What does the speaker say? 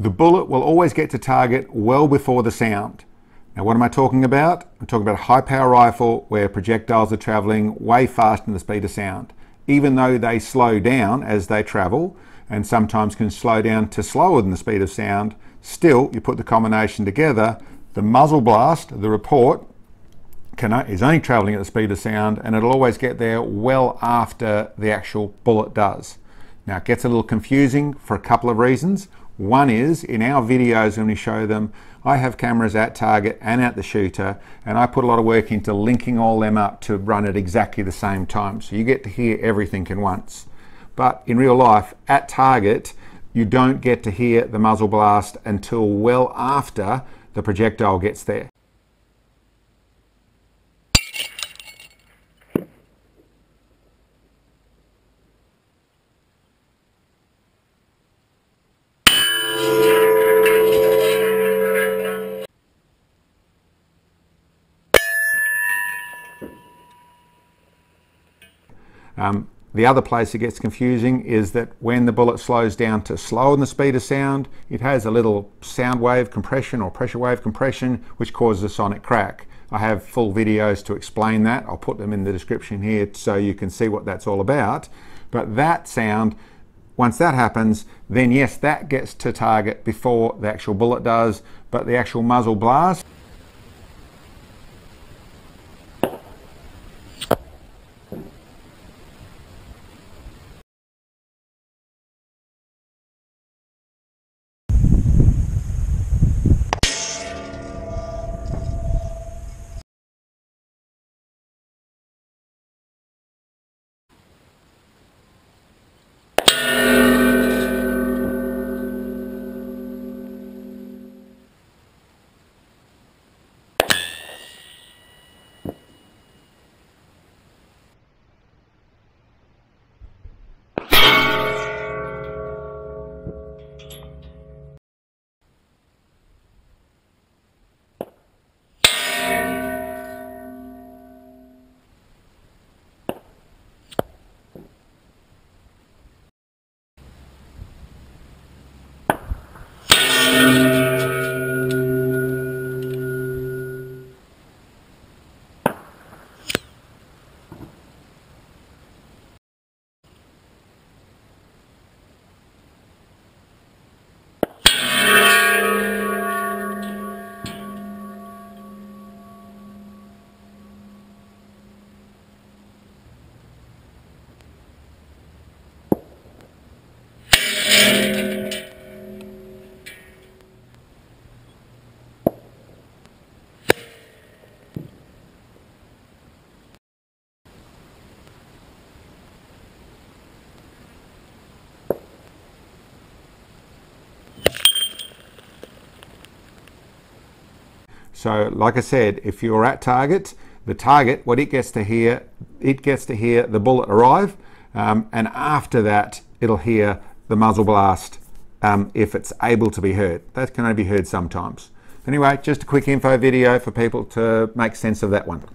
The bullet will always get to target well before the sound. Now what am I talking about? I'm talking about a high power rifle where projectiles are traveling way faster than the speed of sound. Even though they slow down as they travel, and sometimes can slow down to slower than the speed of sound, still you put the combination together, the muzzle blast, the report, is only traveling at the speed of sound, and it'll always get there well after the actual bullet does. Now it gets a little confusing for a couple of reasons. One is, in our videos when we show them, I have cameras at target and at the shooter, and I put a lot of work into linking all them up to run at exactly the same time. So you get to hear everything in once. But in real life, at target, you don't get to hear the muzzle blast until well after the projectile gets there. The other place it gets confusing is that when the bullet slows down to slower than the speed of sound, it has a little sound wave compression or pressure wave compression, which causes a sonic crack. I have full videos to explain that. I'll put them in the description here so you can see what that's all about. But that sound, once that happens, then yes, that gets to target before the actual bullet does, but the actual muzzle blast, so like I said, if you're at target, the target, what it gets to hear the bullet arrive, and after that it'll hear the muzzle blast if it's able to be heard. That can only be heard sometimes. Anyway, just a quick info video for people to make sense of that one.